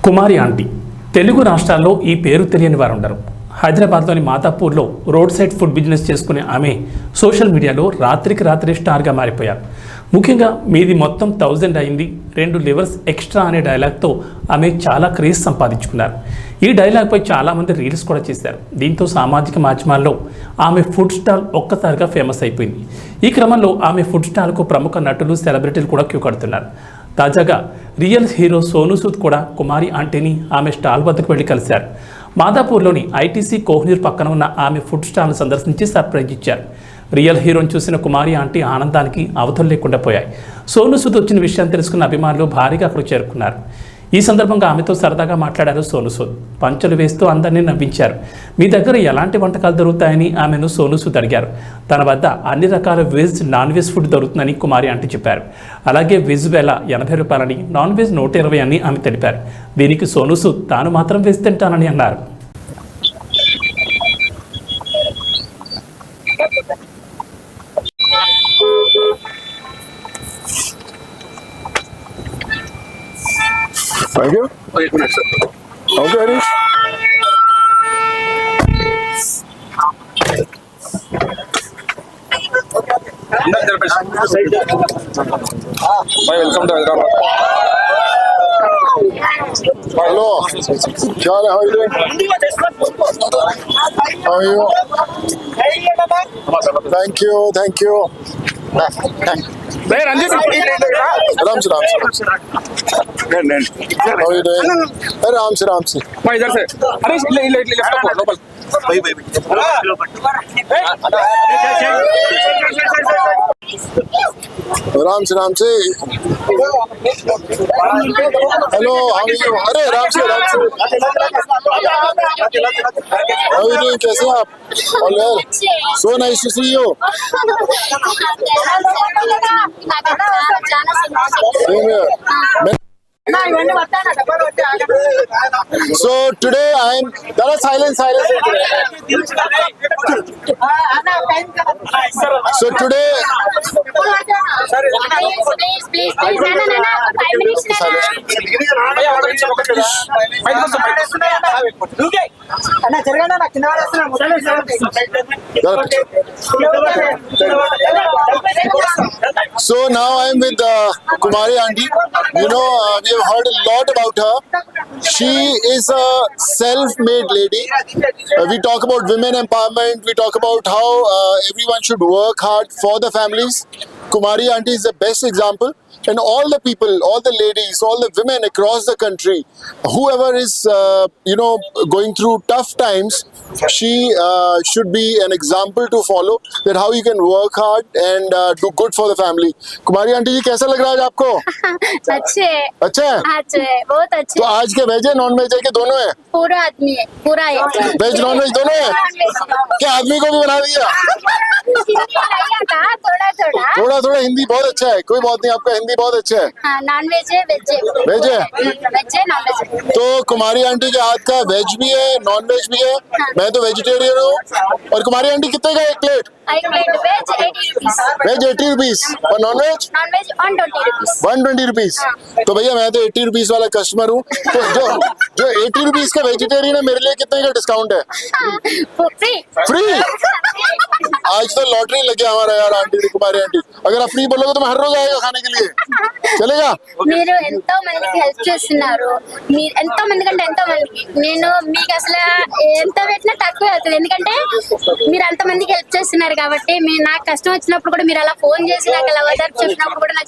కుమారి aunty Telugu రాష్ట్రాల్లో ఈ పేరు తెలియని వారు ఉండరు. హైదరాబాద్లోని మాదాపూర్లో రోడ్ సైడ్ ఫుడ్ బిజినెస్ చేసుకునే ఆమె సోషల్ మీడియాలో రాత్రికి రాత్రి స్టార్గా మారిపోయారు. ముఖ్యంగా మీది మొత్తం 1000 అయింది, 2 లివర్స్ ఎక్స్ట్రా అనే డైలాగ్తో ఆమె చాలా క్రేజ్ సంపాదించుకున్నారు. ఈ డైలాగ్పై చాలామంది రీల్స్ కూడా చేశారు. దీంతో సామాజిక మాధ్యమాల్లో ఆమె ఫుడ్ స్టాల్ ఒక్కసారిగా ఫేమస్ అయిపోయింది. ఈ క్రమంలో ఆమె ఫుడ్ స్టాల్కు ప్రముఖ నటులు, సెలబ్రిటీలు కూడా క్యూ కడుతున్నారు. తాజాగా రియల్ హీరో సోనూ సూద్ కూడా కుమారి ఆంటీని ఆమె స్టాల్ వద్దకు వెళ్లి కలిశారు. మాదాపూర్లోని ఐటీసీ కోహినూర్ పక్కన ఉన్న ఆమె ఫుడ్ స్టాల్ను సందర్శించి సర్ప్రైజ్ ఇచ్చారు. రియల్ హీరోని చూసిన కుమారి ఆంటీ ఆనందానికి అవధులు లేకుండా పోయాయి. సోనూ సూద్ వచ్చిన విషయాన్ని తెలుసుకున్న అభిమానులు భారీగా అక్కడికి చేరుకున్నారు. ఈ సందర్భంగా ఆమెతో సరదాగా మాట్లాడారు సోనూ సూద్. పంచులు వేస్తూ అందరినీ నవ్వించారు. మీ దగ్గర ఎలాంటి వంటకాలు దొరుకుతాయని ఆమెను సోనూ సూద్ అడిగారు. తన వద్ద అన్ని రకాల వెజ్, నాన్ వెజ్ ఫుడ్ దొరుకుతుందని కుమారి ఆంటీ చెప్పారు. అలాగే వెజ్ వేళ 80 రూపాయలని, నాన్ వెజ్ 120 అని ఆమె తెలిపారు. దీనికి సోనూ సూద్ తాను మాత్రం వెజ్ తింటానని అన్నారు. Thank you. Okay, Harish. Welcome to Hyderabad. Hello. How are you doing? How are you? Thank you. Thank you. Ram से How are you doing? Ram से इधर से अरे लोकल राम से हेलो हाउ आर यू? अरे राम से हाउ आर यू? कैसे हैं आप? All well, so nice to see you. Same here. So today I am silence. So today please 5 minutes So now I am with Kumari aunty. You know, we have heard a lot about her. She is a self-made lady. We talk about women empowerment. We talk about how everyone should work hard for the families. Kumari aunty is the best example. And all the people, all the ladies, all the women across the country, whoever is, going through tough times, she should be an example to follow, that how you can work hard and do good for the family. Kumari aunty जी, कैसा लग रहा है आज आपको? अच्छे अच्छा है? बहुत अच्छे. तो आज के वेज है, नॉन वेज है कि दोनों है? पूरा आदमी है, पूरा है. वेज नॉन वेज दोनों है? क्या आदमी को भी बना दिया? थोड़ा हिंदी बहुत अच्छा है, कोई बात नहीं, आपका हिंदी बहुत अच्छा है. नॉन वेज है, वेज है. वेज है? वेज है, नॉन वेज है. तो कुमारी आंटी के हाथ का वेज भी है, नॉन वेज भी है. मैं तो वेजिटेरियन हूँ. और कुमारी आंटी कितने का एक प्लेट? एक plate veg 80 rupees. Veg 80 rupees और नॉन वेज 120 रुपीस. 120 रुपीस. तो भैया मैं तो 80 रुपीस वाला कस्टमर हूँ. तो जो 80 रुपीस का वेजिटेरियन है, मेरे लिए कितने का डिस्काउंट है? फ्री. आज तो लॉटरी लग गया हमारा यार आंटी, कुमारी आंटी. अगर आप फ्री बोलोगे तो मैं हर रोज आएगा खाने के लिए. చలేగా. మీరు ఎంతో మందికి హెల్ప్ చేస్తున్నారు. మీరు ఎంతో మంది కంటే ఎంతో మందికి నేను మీకు అసలు ఎంత పెట్టినా తక్కువే అవుతుంది. ఎందుకంటే మీరు అంత మందికి హెల్ప్ చేస్తున్నారు కాబట్టి, నాకు కష్టం వచ్చినప్పుడు కూడా మీరు అలా ఫోన్ చేసి నాకు అలా ఓదార్పు చెప్పినప్పుడు కూడా నాకు